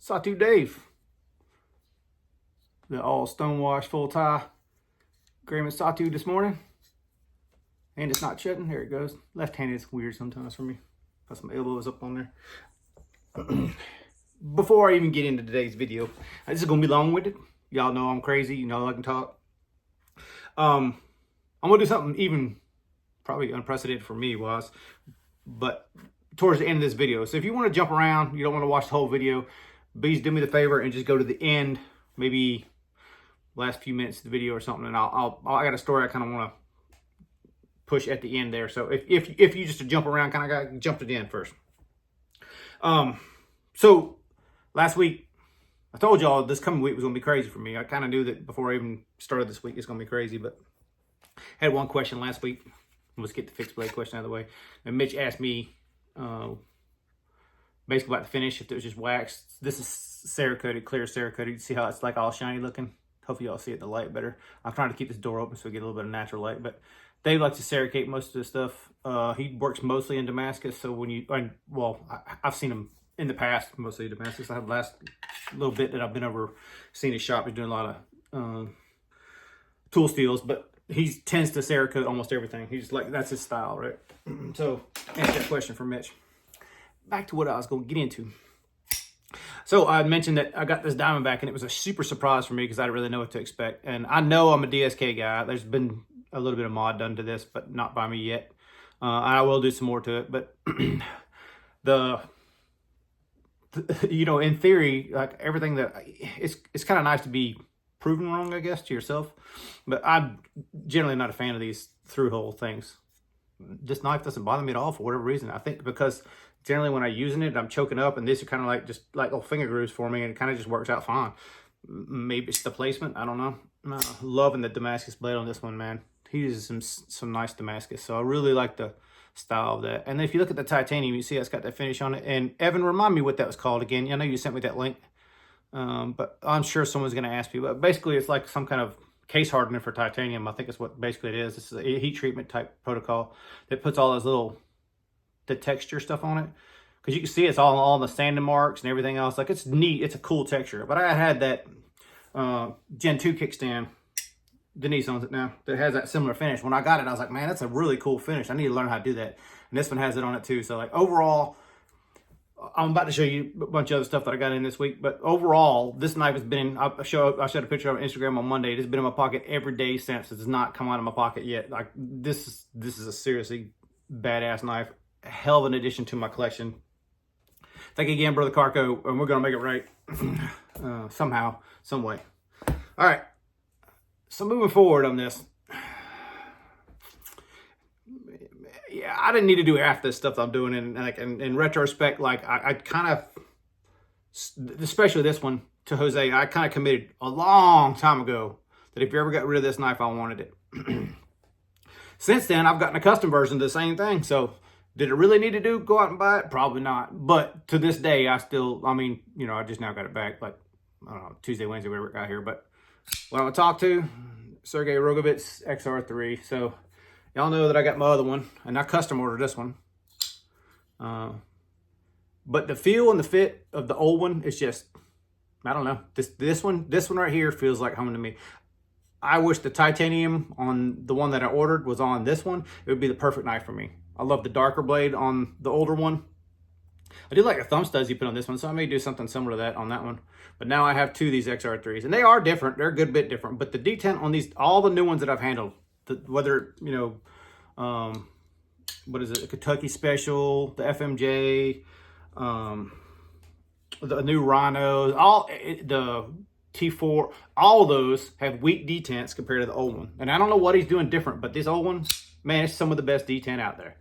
Sawtooth Dave. The all stonewash full tie Graham Sawtooth this morning. And it's not shutting. There it goes. Left-handed is weird sometimes for me. Put some elbows up on there. Before I even get into today's video, this is going to be long-winded. Y'all know I'm crazy. You know I can talk. I'm going to do something even probably unprecedented for me was, but towards the end of this video. So if you want to jump around, you don't want to watch the whole video, please do me the favor and just go to the end, maybe last few minutes of the video or something, and I got a story I kind of want to push at the end there. So if you just jump around, kind of got to jump to the end first. So last week I told y'all this coming week was going to be crazy for me. I kind of knew that before I even started this week it's going to be crazy, but I had one question last week. Let's get the fixed blade question out of the way. And Mitch asked me basically about the finish, if it was just waxed. This is Cerakoted, clear Cerakoted. You see how it's like all shiny looking? Hopefully y'all see it in the light better. I'm trying to keep this door open so we get a little bit of natural light, but Dave likes to Ceracate most of this stuff. He works mostly in Damascus, so when you, I've seen him in the past, mostly in Damascus. I have the last little bit that I've been over, seen his shop. He's doing a lot of tool steels, but he tends to Cerakote almost everything. He's like, that's his style, right? So, answer that question for Mitch. Back to what I was going to get into. So, I mentioned that I got this Diamondback, and it was a super surprise for me because I didn't really know what to expect. And I know I'm a DSK guy. There's been a little bit of mod done to this, but not by me yet. I will do some more to it. But you know, in theory, like everything that it's kind of nice to be proven wrong, I guess, to yourself. But I'm generally not a fan of these through-hole things. This knife doesn't bother me at all for whatever reason. I think because generally when I'm using it, I'm choking up, and these are kind of like just like little finger grooves for me, and it kind of just works out fine. Maybe it's the placement. I don't know. Loving the Damascus blade on this one, man. He uses some nice Damascus, so I really like the style of that. And if you look at the titanium, you see it's got that finish on it. And Evan, remind me what that was called again. I know you sent me that link, but I'm sure someone's going to ask me. But basically, it's like some kind of case hardener for titanium. I think it's what basically it is. This is a heat treatment type protocol that puts all those the texture stuff on it. Because you can see it's all the sanding marks and everything else. Like, it's neat. It's a cool texture. But I had that Gen 2 kickstand. Denise owns it now. That has that similar finish. When I got it, I was like, man, that's a really cool finish. I need to learn how to do that. And this one has it on it too. So like overall, I'm about to show you a bunch of other stuff that I got in this week. But overall, this knife has been, I showed a picture on Instagram on Monday. It has been in my pocket every day since. It does not come out of my pocket yet. Like this is a seriously badass knife. A hell of an addition to my collection. Thank you again, Brother Carco. And we're going to make it right somehow, some way. All right. So moving forward on this, yeah, I didn't need to do half this stuff I'm doing. And like in retrospect, like I kind of, especially this one to Jose, I kind of committed a long time ago that if you ever got rid of this knife, I wanted it. Since then, I've gotten a custom version of the same thing. So did it really need to go out and buy it? Probably not. But to this day, I mean, you know, I just now got it back like, I don't know, Tuesday, Wednesday, whatever it got here. But what I'm going to talk to, Sergey Rogovets XR3. So, y'all know that I got my other one, and I custom ordered this one. But the feel and the fit of the old one is just, I don't know. This one right here feels like home to me. I wish the titanium on the one that I ordered was on this one. It would be the perfect knife for me. I love the darker blade on the older one. I do like the thumb studs you put on this one, so I may do something similar to that on that one. But now I have two of these XR3s, and they are different. They're a good bit different. But the detent on these, all the new ones that I've handled, whether, you know, what is it, a Kentucky Special, the FMJ, the new Rhinos, the T4, all of those have weak detents compared to the old one. And I don't know what he's doing different, but this old one, man, it's some of the best detent out there.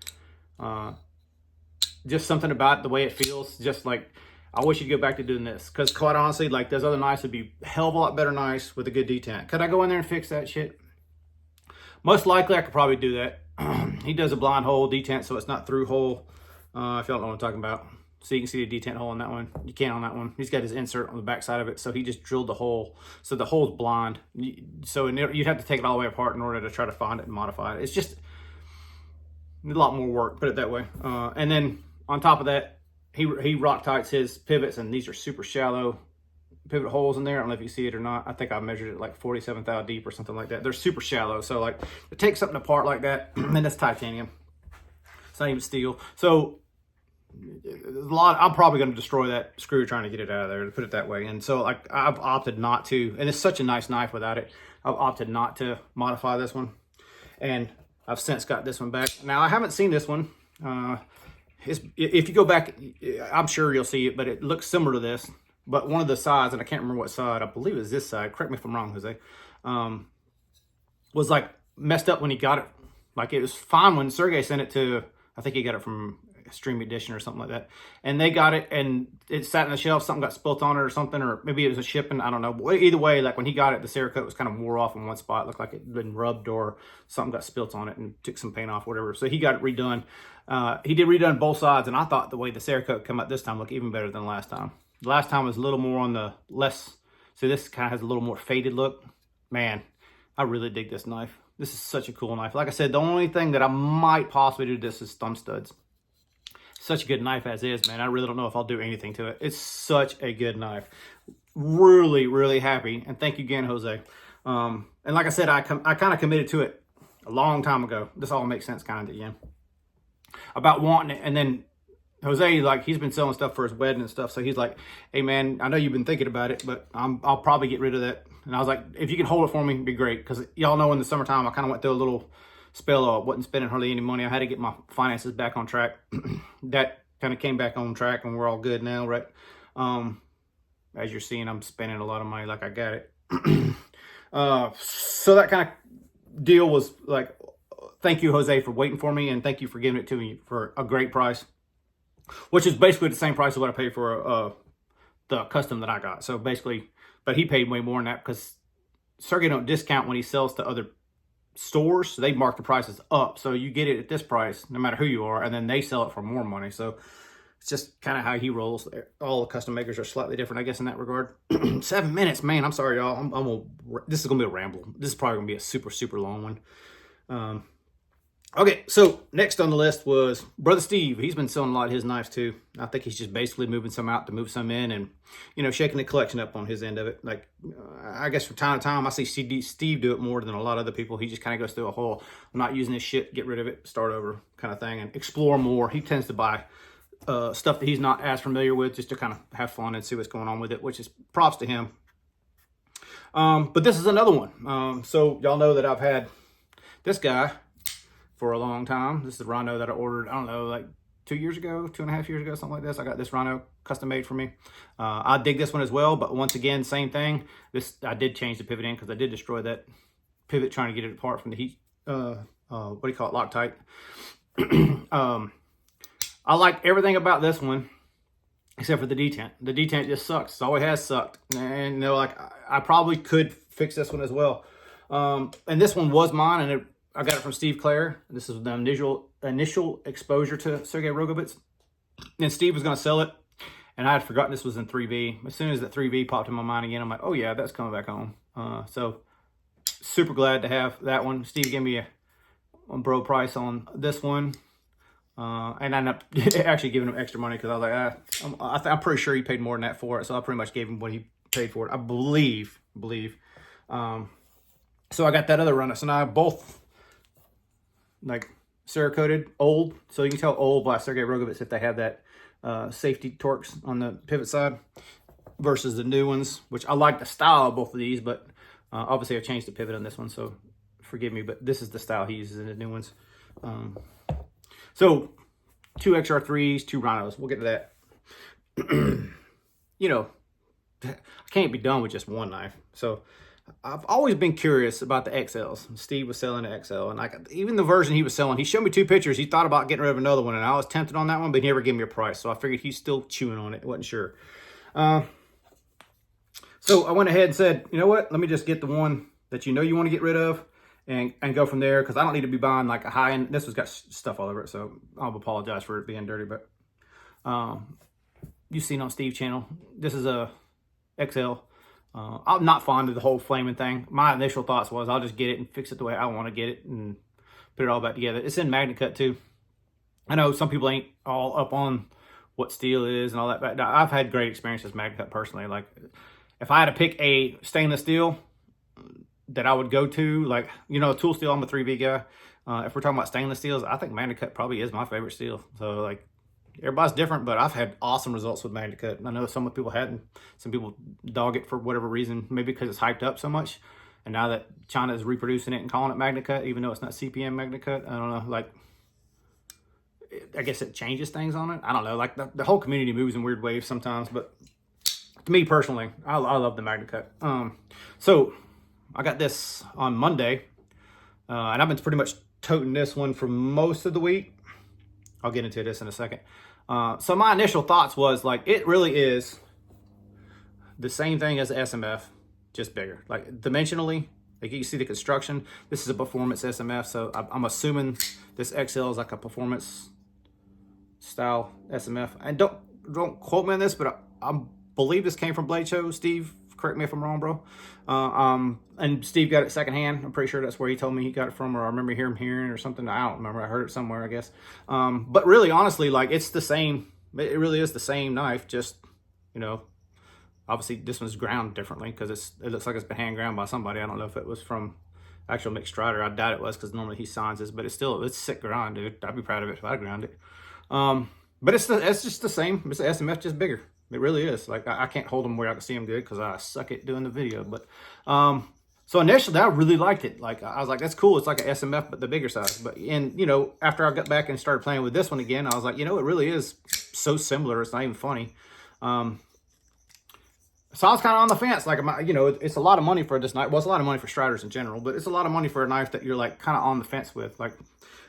Just something about the way it feels, just like, I wish you'd go back to doing this. Because quite honestly, like those other knives would be a hell of a lot better knives with a good detent. Could I go in there and fix that shit? Most likely I could probably do that. He does a blind hole detent, so it's not through hole. If y'all don't know what I'm talking about. So you can see the detent hole on that one. You can't on that one. He's got his insert on the back side of it, so he just drilled the hole. So the hole's blind. So you'd have to take it all the way apart in order to try to find it and modify it. It's just a lot more work, put it that way. And then on top of that, he rock tights his pivots, and these are super shallow pivot holes in there. I don't know if you see it or not. I think I measured it like 47 thou deep or something like that. They're super shallow. So like to take something apart like that, and that's titanium. It's not even steel. So a lot. I'm probably going to destroy that screw trying to get it out of there, to put it that way. And so like I've opted not to, and it's such a nice knife without it. I've opted not to modify this one, and I've since got this one back. Now I haven't seen this one. If you go back, I'm sure you'll see it, but it looks similar to this. But one of the sides, and I can't remember what side, I believe it was this side, correct me if I'm wrong, Jose, was like messed up when he got it. Like it was fine when Sergey sent it to, I think he got it from Stream Edition or something like that. And they got it and it sat on the shelf, something got spilt on it or something, or maybe it was a shipping, I don't know. Either way, like when he got it, the Cerakote was kind of wore off in one spot. It looked like it had been rubbed or something got spilt on it and took some paint off, whatever. So he got it redone. He did redone both sides, and I thought the way the Cerakote come out this time looked even better than last time. The last time was a little more on the less, so this kind of has a little more faded look. Man, I really dig this knife. This is such a cool knife. Like I said, the only thing that I might possibly do to this is thumb studs. Such a good knife as is, man. I really don't know if I'll do anything to it. It's such a good knife. Really, really happy. And thank you again, Jose. And like I said, I kind of committed to it a long time ago. This all makes sense kind of at the end. About wanting it. And then Jose, like, he's been selling stuff for his wedding and stuff. So he's like, hey, man, I know you've been thinking about it, but I'll probably get rid of that. And I was like, if you can hold it for me, it'd be great. Because y'all know in the summertime, I kind of went through a little spell of wasn't spending hardly any money. I had to get my finances back on track. That kind of came back on track, and we're all good now, right? As you're seeing, I'm spending a lot of money like I got it. So that kind of deal was like, thank you, Jose, for waiting for me, and thank you for giving it to me for a great price, which is basically the same price as what I paid for the custom that I got. So basically, but he paid way more than that because Sergey don't discount when he sells to other stores. So they mark the prices up. So you get it at this price, no matter who you are, and then they sell it for more money. So it's just kind of how he rolls. All the custom makers are slightly different, I guess, in that regard. 7 minutes, man. I'm sorry, y'all. This is going to be a ramble. This is probably going to be a super, super long one. Okay, so next on the list was Brother Steve. He's been selling a lot of his knives too. I think he's just basically moving some out to move some in and, you know, shaking the collection up on his end of it. Like, I guess from time to time, I see Steve do it more than a lot of other people. He just kind of goes through a whole, I'm not using this shit, get rid of it, start over kind of thing, and explore more. He tends to buy stuff that he's not as familiar with just to kind of have fun and see what's going on with it, which is props to him. But this is another one. So y'all know that I've had this guy for a long time. This is the Rhino that I ordered, I don't know, like 2 years ago, 2.5 years ago, something like this. I got this Rhino custom made for me. I dig this one as well, but once again, same thing. I did change the pivot in because I did destroy that pivot trying to get it apart from the heat, what do you call it, Loctite. I like everything about this one except for the detent. The detent just sucks. It's always has sucked. And you know, like I probably could fix this one as well. And this one was mine, and I got it from Steve Clare. This is the initial exposure to Sergey Rogovets. And Steve was going to sell it, and I had forgotten this was in 3V. As soon as that 3V popped in my mind again, I'm like, oh yeah, that's coming back home. So super glad to have that one. Steve gave me a bro price on this one. And I ended up actually giving him extra money because I was like, I'm pretty sure he paid more than that for it. So I pretty much gave him what he paid for it. I believe. So I got that other runner. So now I both like Cerakoted old. So you can tell old by Sergey Rogovets if they have that safety torques on the pivot side versus the new ones, which I like the style of both of these, but obviously I've changed the pivot on this one. So forgive me, but this is the style he uses in the new ones. So 2 XR3s, 2 Rhinos. We'll get to that. You know, I can't be done with just one knife. So I've always been curious about the XLs. Steve was selling the XL, and even the version he was selling, he showed me 2 pictures. He thought about getting rid of another one, and I was tempted on that one, but he never gave me a price. So I figured he's still chewing on it. Wasn't sure. So I went ahead and said, you know what? Let me just get the one that you know you want to get rid of. And go from there, because I don't need to be buying like a high-end. This one's got stuff all over it, so I'll apologize for it being dirty. But you've seen on Steve's channel, this is a XL. I'm not fond of the whole flaming thing. My initial thoughts was I'll just get it and fix it the way I want to get it and put it all back together. It's in magnet cut too. I know some people ain't all up on what steel is and all that. But I've had great experiences with MagnaCut personally. Like, if I had to pick a stainless steel that I would go to, like, you know, tool steel, I'm a 3B guy. If we're talking about stainless steels, I think MagnaCut probably is my favorite steel. So, like, everybody's different, but I've had awesome results with MagnaCut. I know some people hadn't. Some people dog it for whatever reason, maybe because it's hyped up so much. And now that China is reproducing it and calling it MagnaCut, even though it's not CPM MagnaCut, I don't know, like, I guess it changes things on it. I don't know, like, the whole community moves in weird waves sometimes, but to me personally, I love the MagnaCut. So I got this on Monday, and I've been pretty much toting this one for most of the week. I'll get into this in a second. So my initial thoughts was, like, it really is the same thing as the SMF, just bigger. Like, dimensionally, like, you can see the construction. This is a performance SMF, so I'm assuming this XL is like a performance style SMF. And don't quote me on this, but I believe this came from Blade Show. Steve, correct me if I'm wrong, bro. And Steve got it secondhand. I'm pretty sure that's where he told me he got it from, or I remember hearing or something. I don't remember. I heard it somewhere, I guess. But really, honestly, like, it's the same. It really is the same knife, just, you know, obviously this one's ground differently because it looks like it's been hand ground by somebody. I don't know if it was from actual Mick Strider. I doubt it was, because normally he signs this, but it's sick grind, dude. I'd be proud of it if I ground it. But it's just the same. It's the SMF, just bigger. It really is. Like, I can't hold them where I can see them good because I suck at doing the video. But so initially I really liked it. Like, I was like, that's cool. It's like an SMF, but the bigger size. But, and, you know, after I got back and started playing with this one again, I was like, you know, it really is so similar. It's not even funny. So I was kind of on the fence. Like, you know, it's a lot of money for this knife. Well, it's a lot of money for Striders in general, but it's a lot of money for a knife that you're, like, kind of on the fence with. Like,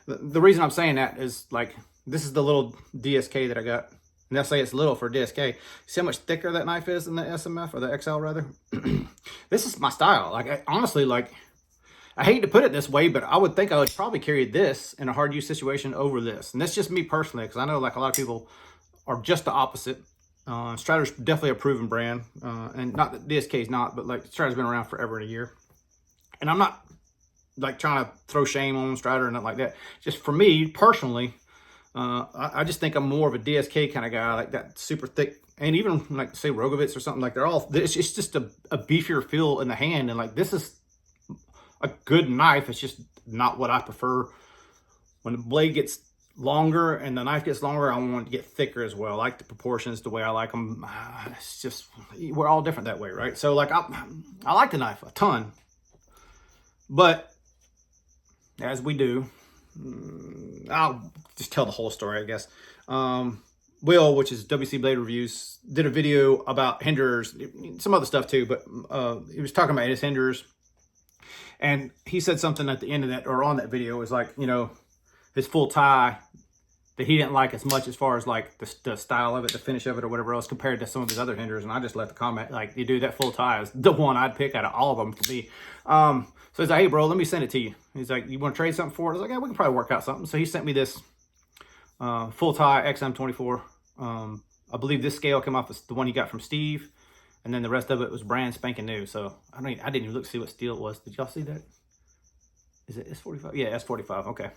the reason I'm saying that is, like, this is the little DSK that I got. And they'll say it's little for DSK. See how much thicker that knife is than the SMF, or the XL rather? This is my style. Like, honestly, like, I hate to put it this way, but I would think I would probably carry this in a hard use situation over this. And that's just me personally, because I know, like, a lot of people are just the opposite. Strider's definitely a proven brand, and not that DSK is not, but, like, Strider's been around forever and a year. And I'm not, like, trying to throw shame on Strider or nothing like that. Just for me personally, I just think I'm more of a DSK kind of guy, like that super thick, and even, like, say Rogovets or something, like, they're all, it's just a beefier feel in the hand, and, like, this is a good knife. It's just not what I prefer. When the blade gets longer and the knife gets longer, I want it to get thicker as well. I like the proportions the way I like them. It's just, we're all different that way, right? So, like, I like the knife a ton, but as we do, I'll just tell the whole story, I guess. Will, which is WC Blade Reviews, did a video about hinders, some other stuff too, but he was talking about his hinders, and he said something at the end of that, or on that video, was like, you know, his full tie that he didn't like as much, as far as, like, the style of it, the finish of it, or whatever else, compared to some of his other hinders. And I just left the comment, like, you do, that full tie is the one I'd pick out of all of them for me. So he's like, hey, bro, let me send it to you. He's like, you want to trade something for it? I was like, yeah, we can probably work out something. So he sent me this full tie XM24. I believe this scale came off the one he got from Steve, and then the rest of it was brand spanking new. So I didn't even look to see what steel it was. Did y'all see that? Is it S45? Yeah, S45. Okay.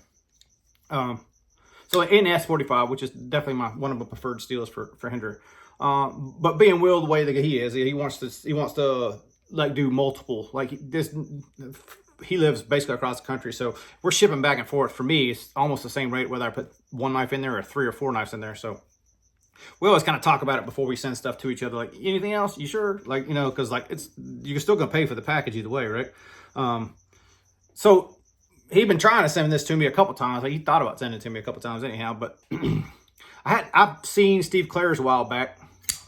So in S45, which is definitely one of my preferred steels for hinder. But being Will the way that he is, he wants to like do multiple, like this. He lives basically across the country, so we're shipping back and forth. For me, it's almost the same rate whether I put one knife in there or 3 or 4 knives in there. So we always kind of talk about it before we send stuff to each other. Like, anything else? You sure? Like, you know, because, like, you're still gonna pay for the package either way, right? So he'd been trying to send this to me a couple times. Like, he thought about sending it to me a couple times anyhow. But I've seen Steve Clare's a while back.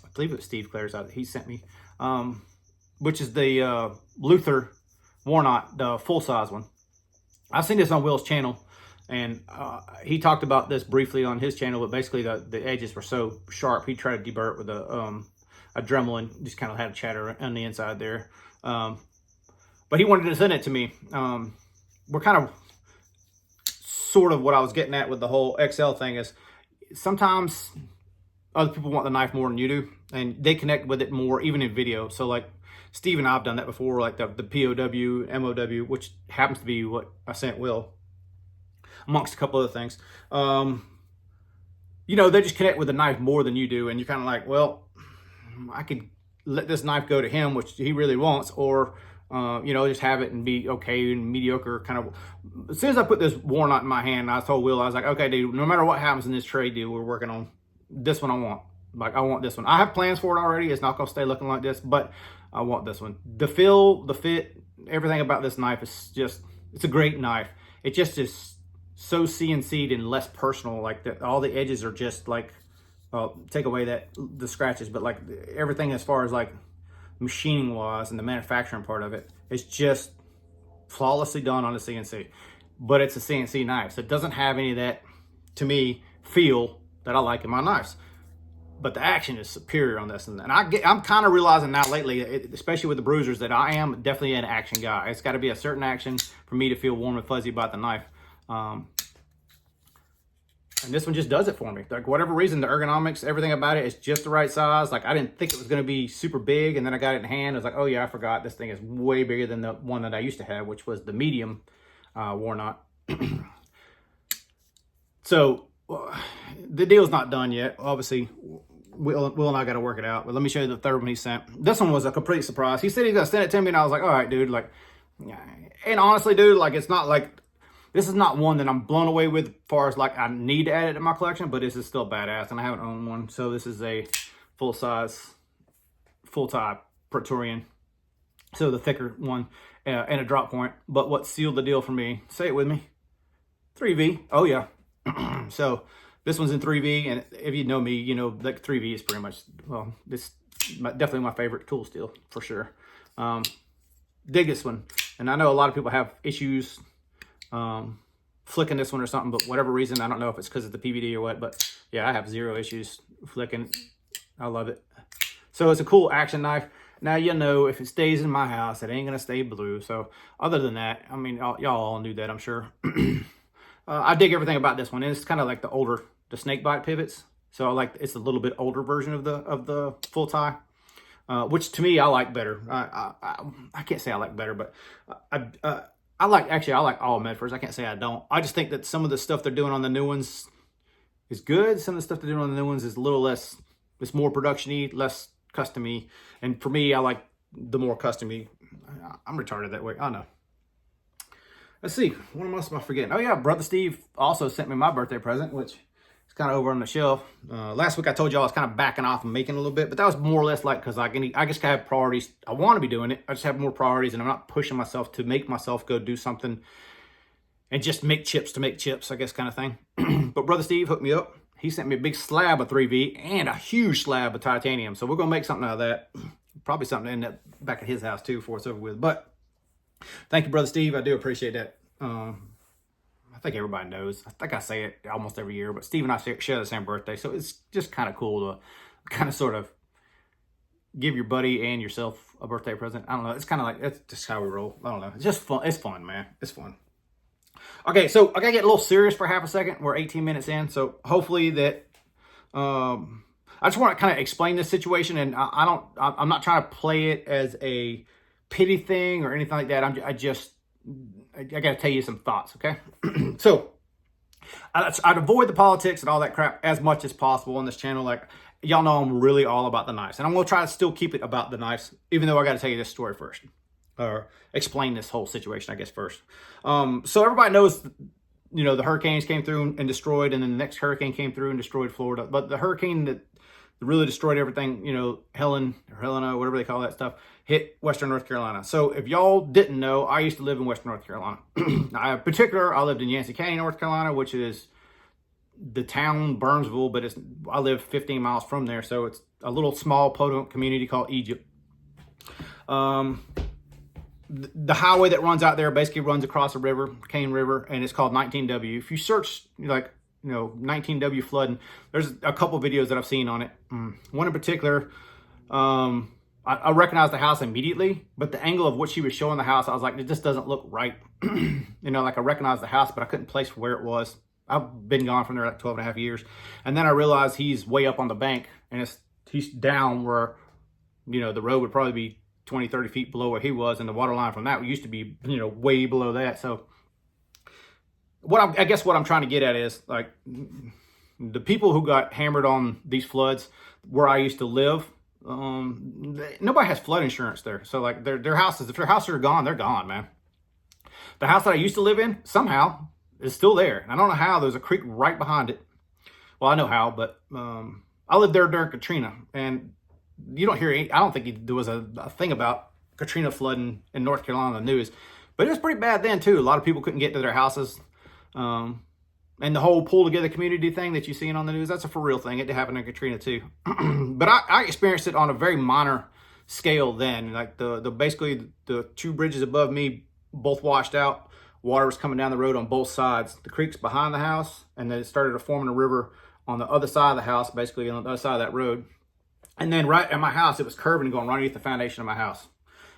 I believe it was Steve Clare's out that he sent me, which is the Luther Warnot, the full size one. I've seen this on Will's channel, and he talked about this briefly on his channel. But basically, the edges were so sharp, he tried to deburr it with a Dremel, and just kind of had a chatter on the inside there. But he wanted to send it to me. We're kind of sort of what I was getting at with the whole XL thing is, sometimes other people want the knife more than you do, and they connect with it more, even in video. So, like, Steve and I have done that before, like the POW, MOW, which happens to be what I sent Will, amongst a couple other things. you know, they just connect with the knife more than you do. And you're kind of like, well, I could let this knife go to him, which he really wants, or, you know, just have it and be okay and mediocre kind of. As soon as I put this Warnock in my hand, I told Will, I was like, okay, dude, no matter what happens in this trade deal, we're working on this one. I want, like, I want this one. I have plans for it already. It's not going to stay looking like this, but I want this one. The feel, the fit, everything about this knife is just, it's a great knife. It just is so CNC'd and less personal. Like all the edges are just like, well, take away the scratches, but like everything as far as like machining wise and the manufacturing part of it is just flawlessly done on a CNC. But it's a CNC knife, so it doesn't have any of that, to me, feel that I like in my knives. But the action is superior on this, and I'm kind of realizing now lately, especially with the bruisers, that I am definitely an action guy. It's got to be a certain action for me to feel warm and fuzzy about the knife. And this one just does it for me. Like, whatever reason, the ergonomics, everything about it is just the right size. Like, I didn't think it was going to be super big, and then I got it in hand. I was like, oh yeah, I forgot. This thing is way bigger than the one that I used to have, which was the medium Warnock. So, the deal's not done yet. Obviously, Will and I got to work it out. But let me show you the third one he sent. This one was a complete surprise. He said he's going to send it to me, and I was like, all right, dude. Like, and honestly, dude, like, it's not like, this is not one that I'm blown away with as far as like I need to add it to my collection, but this is still badass, and I haven't owned one. So this is a full-size, full-tie Praetorian. So the thicker one and a drop point. But what sealed the deal for me, say it with me, 3V. Oh yeah. So this one's in 3V, and if you know me, you know like 3V is pretty much, well, this definitely my favorite tool steel for sure. Dig this one, and I know a lot of people have issues flicking this one or something, but whatever reason, I don't know if it's because of the PVD or what, but yeah, I have zero issues flicking. I love it. So it's a cool action knife. Now, you know, if it stays in my house, it ain't gonna stay blue. So other than that, I mean, y'all all knew that, I'm sure. I dig everything about this one. And it's kind of like the snake bite pivots. So I like, it's a little bit older version of the full tie, which to me I like better. I can't say I like better, but I like all Medfords. I can't say I don't. I just think that some of the stuff they're doing on the new ones is good. Some of the stuff they're doing on the new ones is a little less, it's more production-y, less custom-y. And for me, I like the more custom-y. I'm retarded that way, I know. Let's see, what else am I forgetting? Oh yeah, Brother Steve also sent me my birthday present, which is kind of over on the shelf. Last week I told y'all I was kind of backing off and making a little bit, but that was more or less like, because I just have priorities. I want to be doing it. I just have more priorities, and I'm not pushing myself to make myself go do something and just make chips to make chips, I guess, kind of thing. But Brother Steve hooked me up. He sent me a big slab of 3V and a huge slab of titanium. So we're going to make something out of that. Probably something to end up back at his house too before it's over with. But thank you, Brother Steve. I do appreciate that. I think everybody knows. I think I say it almost every year, but Steve and I share the same birthday. So it's just kind of cool to kind of sort of give your buddy and yourself a birthday present. I don't know. It's kind of like, that's just how we roll. I don't know. It's just fun. It's fun, man. It's fun. Okay, so I got to get a little serious for half a second. We're 18 minutes in. So hopefully that, I just want to kind of explain this situation, and I'm not trying to play it as a pity thing or anything like that. I got to tell you some thoughts, okay? So I'd avoid the politics and all that crap as much as possible on this channel. Like, y'all know I'm really all about the knives, and I'm going to try to still keep it about the knives, even though I got to tell you this story first, or explain this whole situation, I guess, first. So everybody knows, you know, the hurricanes came through and destroyed, and then the next hurricane came through and destroyed Florida. But the hurricane that really destroyed everything, you know, Helena, whatever they call that stuff, hit Western North Carolina. So if y'all didn't know, I used to live in Western North Carolina. In particular, I lived in Yancey County, North Carolina, which is the town Burnsville, but I live 15 miles from there. So it's a little small podunk community called Egypt. The highway that runs out there basically runs across a river, Cane River, and it's called 19W. If you search, like, you know, 19W flooding, there's a couple videos that I've seen on it. One in particular, I recognized the house immediately, but the angle of what she was showing the house, I was like, it just doesn't look right. You know, like, I recognized the house, but I couldn't place where it was. I've been gone from there like 12 and a half years. And then I realized he's way up on the bank, and he's down where, you know, the road would probably be 20, 30 feet below where he was, and the water line from that used to be, you know, way below that. So I guess what I'm trying to get at is, like, you The people who got hammered on these floods where I used to live, nobody has flood insurance there. So like their houses, if their houses are gone, they're gone, man. The house that I used to live in somehow is still there. And I don't know how. There's a creek right behind it. Well, I know how, but I lived there during Katrina, and you don't hear I don't think there was a thing about Katrina flooding in North Carolina on the news, but it was pretty bad then too. A lot of people couldn't get to their houses. And the whole pull together community thing that you're seeing on the news, that's a for real thing. It did happen in Katrina too. But I experienced it on a very minor scale then. Like basically the two bridges above me both washed out. Water was coming down the road on both sides. The creek's behind the house, and then it started forming a river on the other side of the house, basically on the other side of that road. And then right at my house, it was curving and going right underneath the foundation of my house.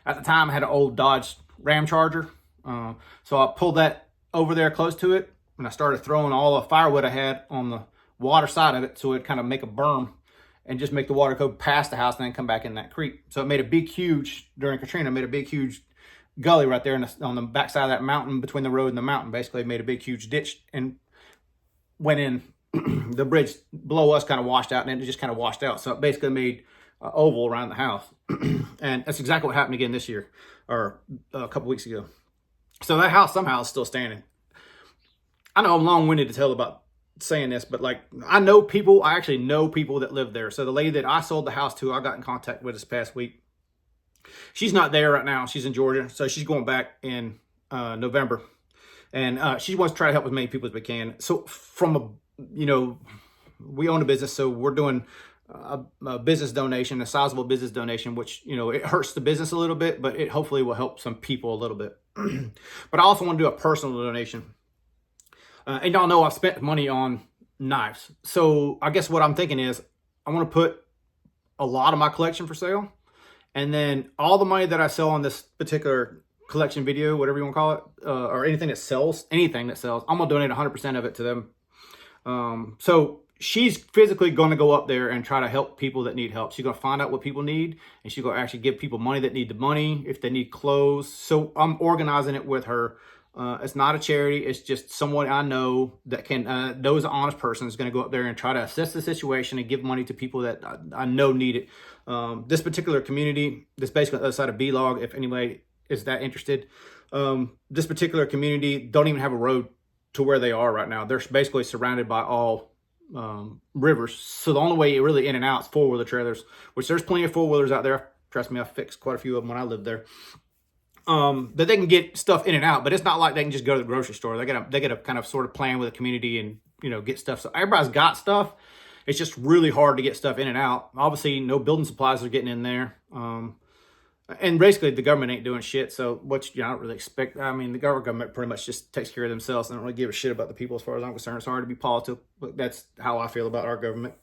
At the time, I had an old Dodge Ram Charger. So I pulled that over there close to it, and I started throwing all the firewood I had on the water side of it, so it'd kind of make a berm and just make the water go past the house and then come back in that creek. So it made a big, huge, during Katrina, made a big, huge gully right there on the backside of that mountain, between the road and the mountain. Basically, it made a big, huge ditch and went in. The bridge below us kind of washed out, and then it just kind of washed out. So it basically made an oval around the house. And that's exactly what happened again this year, or a couple weeks ago. So that house somehow is still standing. I know I'm long-winded to tell about saying this, but like I actually know people that live there. So the lady that I sold the house to, I got in contact with this past week. She's not there right now. She's in Georgia. So she's going back in November. And she wants to try to help as many people as we can. So we own a business, so we're doing a business donation, a sizable business donation, which, it hurts the business a little bit, but it hopefully will help some people a little bit. But I also want to do a personal donation. And y'all know I've spent money on knives. So I guess what I'm thinking is I want to put a lot of my collection for sale. And then all the money that I sell on this particular collection video, whatever you want to call it, or anything that sells, I'm going to donate 100% of it to them. So she's physically going to go up there and try to help people that need help. She's going to find out what people need, and she's going to actually give people money that need the money, if they need clothes. So I'm organizing it with her. It's not a charity. It's just someone I know that knows an honest person is going to go up there and try to assess the situation and give money to people that I know need it. This particular community, this basically on the other side of B-Log, if anybody is that interested, this particular community don't even have a road to where they are right now. They're basically surrounded by all rivers. So the only way really in and out is four-wheeler trailers, which there's plenty of four-wheelers out there. Trust me, I fixed quite a few of them when I lived there. That they can get stuff in and out, but it's not like they can just go to the grocery store. They gotta kind of sort of plan with the community and get stuff. So everybody's got stuff. It's just really hard to get stuff in and out. Obviously, no building supplies are getting in there. And basically, the government ain't doing shit. So what I don't really expect. I mean, the government pretty much just takes care of themselves. They don't really give a shit about the people as far as I'm concerned. Sorry to be political, but that's how I feel about our government.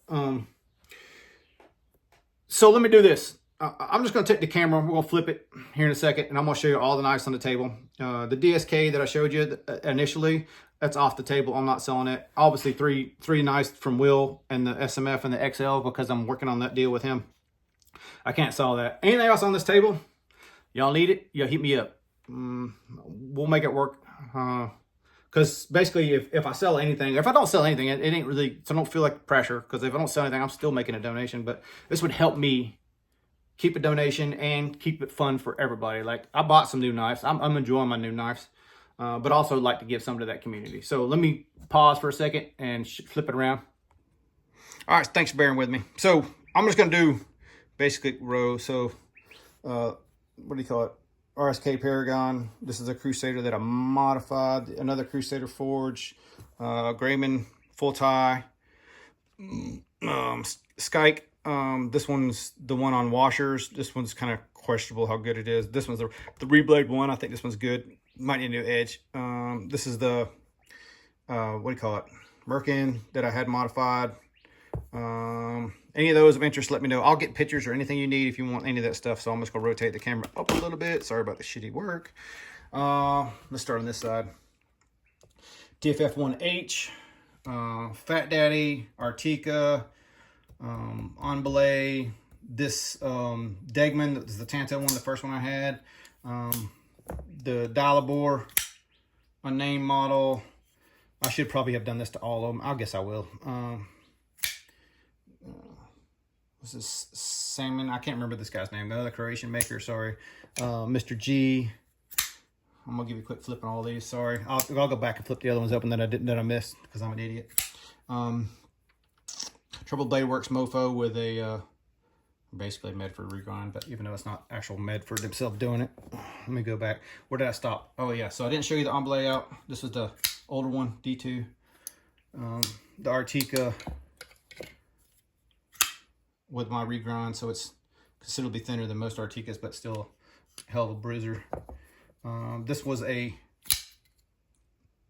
So let me do this. I'm just going to take the camera. We're going to flip it here in a second, and I'm going to show you all the knives on the table. The DSK that I showed you initially, that's off the table. I'm not selling it. Obviously, three knives from Will and the SMF and the XL, because I'm working on that deal with him. I can't sell that. Anything else on this table? Y'all need it? Y'all hit me up. We'll make it work. Because basically, if I sell anything, if I don't sell anything, it ain't really, so I don't feel like pressure. Because if I don't sell anything, I'm still making a donation. But this would help me keep a donation and keep it fun for everybody. Like, I bought some new knives. I'm enjoying my new knives. But also like to give some to that community. So let me pause for a second and flip it around. All right, thanks for bearing with me. So I'm just going to do basic row. So what do you call it? RSK Paragon. This is a Crusader that I modified. Another Crusader Forge. Grayman Full Tie. Skyke. This one's the one on washers. This one's kind of questionable how good it is. This one's the reblade one. I think this one's good. Might need a new edge. This is the what do you call it? Merkin that I had modified. Any of those of interest, let me know. I'll get pictures or anything you need if you want any of that stuff. So I'm just gonna rotate the camera up a little bit. Sorry about the shitty work. Let's start on this side. DFF1H, Fat Daddy, Artica, Enbelay, this Degman, that was the Tanto one, the first one I had. The Dalibor, unnamed model. I should probably have done this to all of them. I guess I will. This is Salmon. I can't remember this guy's name. Another Croatian maker. Sorry, Mr. G. I'm gonna give you a quick flip on all these. Sorry, I'll go back and flip the other ones open that I missed because I'm an idiot. Trouble Blade Works Mofo with a basically Medford regrind, but even though it's not actual Medford himself doing it. Let me go back. Where did I stop? Oh yeah, so I didn't show you the ombre layout. This was the older one, D2. The Artica with my regrind, so it's considerably thinner than most Articas, but still a hell of a bruiser. This was the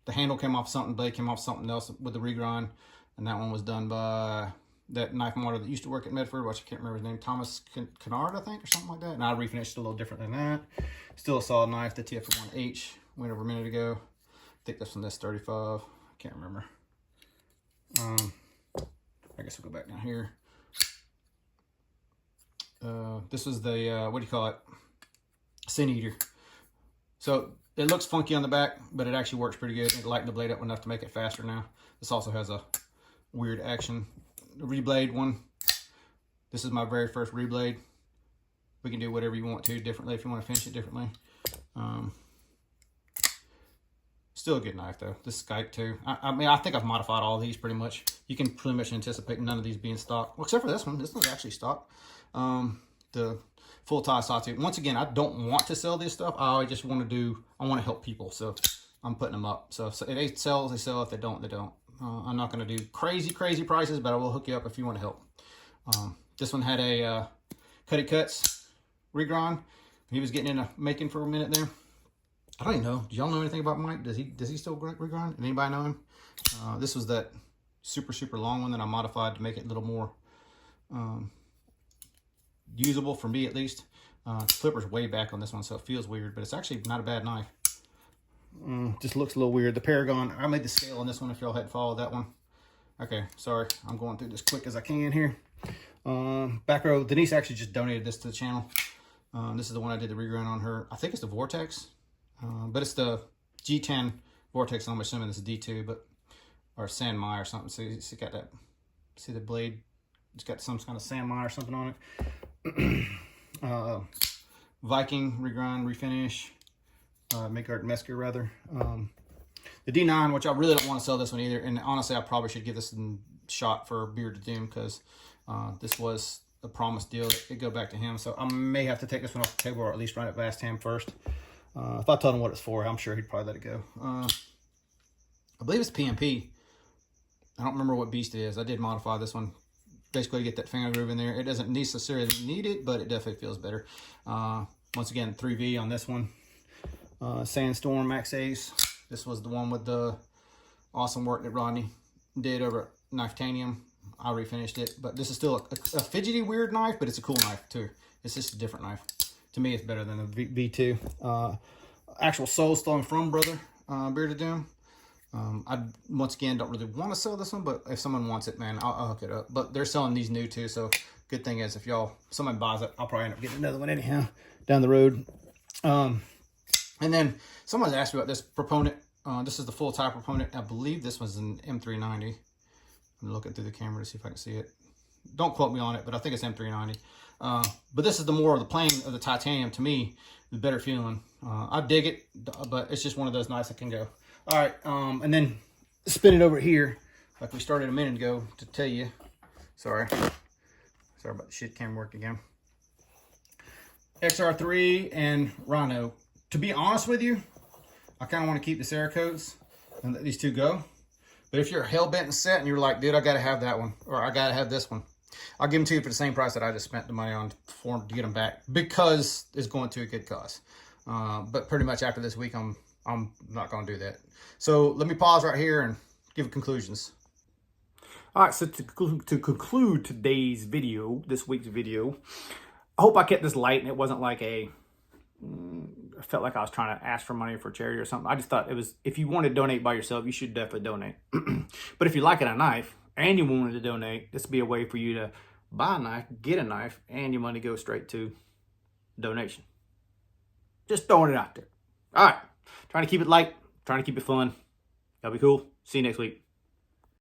handle came off something, blade came off something else with the regrind, and that one was done by that knife model that used to work at Medford, which I can't remember his name, Thomas Kennard, I think, or something like that. And I refinished it a little different than that. Still a solid knife. The TF1H went over a minute ago. I think that's from this 35. I can't remember. I guess we'll go back down here. This was the, what do you call it? Sin Eater. So it looks funky on the back, but it actually works pretty good. It lightened the blade up enough to make it faster now. This also has a weird action. The reblade one. This is my very first reblade. We can do whatever you want to differently if you want to finish it differently. Still a good knife though. This Skype too. I mean, I think I've modified all these pretty much. You can pretty much anticipate none of these being stock. Well, except for this one. This one's actually stock. The full tie sawtooth. Once again, I don't want to sell this stuff. I just want to help people. So I'm putting them up. So if they sell, they sell. If they don't, they don't. I'm not going to do crazy prices, but I will hook you up if you want to help. This one had a Cutty Cuts regrind. He was getting into making for a minute there. I don't even know. Do y'all know anything about Mike? Does he still regrind? Anybody know him? This was that super long one that I modified to make it a little more usable for me at least. Clipper's way back on this one, so it feels weird, but it's actually not a bad knife. Just looks a little weird. The Paragon, I made the scale on this one if y'all hadn't followed that one. Okay, sorry. I'm going through this quick as I can here. Back row, Denise actually just donated this to the channel. This is the one I did the regrind on her. I think it's the Vortex, but it's the G10 Vortex. I'm assuming it's a D2, but or Sanmai or something. So it's got that, see the blade? It's got some kind of Sanmai or something on it. Viking regrind, refinish. Make-Art Mesker rather. The D9, which I really don't want to sell this one either, and honestly I probably should give this a shot for Bearded Doom because this was a promised deal that could go back to him, so I may have to take this one off the table or at least run it past him first. If I told him what it's for, I'm sure he'd probably let it go. I believe it's PMP. I don't remember what beast it is. I did modify this one basically to get that finger groove in there. It doesn't necessarily need it, but it definitely feels better. Once again, 3V on this one. Sandstorm Max Ace. This was the one with the awesome work that Rodney did over at Knifetanium. I refinished it, but this is still a fidgety weird knife, but it's a cool knife too. It's just a different knife. To me, it's better than the V2. Actual Soul Stone from Brother Bearded Doom. I once again don't really want to sell this one, but if someone wants it, man, I'll hook it up. But they're selling these new too, so good thing is if someone buys it, I'll probably end up getting another one anyhow down the road. And then someone asked me about this Proponent. This is the full tie Proponent. I believe this was an M390. I'm looking through the camera to see if I can see it. Don't quote me on it, but I think it's M390. But this is the more of the plain of the titanium to me, the better feeling. I dig it, but it's just one of those knives that can go. All right, and then spin it over here, like we started a minute ago to tell you. Sorry about the shit cam work again. XR3 and Rhino. To be honest with you, I kind of want to keep the Cerakotes and let these two go. But if you're hell-bent and set and you're like, dude, I got to have that one, or I got to have this one, I'll give them to you for the same price that I just spent the money on to get them back because it's going to a good cause. But pretty much after this week, I'm not going to do that. So let me pause right here and give conclusions. All right, so to conclude today's video, this week's video, I hope I kept this light and it wasn't like I felt like I was trying to ask for money for charity or something. I just thought it was, if you want to donate by yourself, you should definitely donate. But if you're liking a knife and you wanted to donate, this would be a way for you to buy a knife, get a knife, and your money goes straight to donation. Just throwing it out there. All right. Trying to keep it light, trying to keep it fun. That'll be cool. See you next week.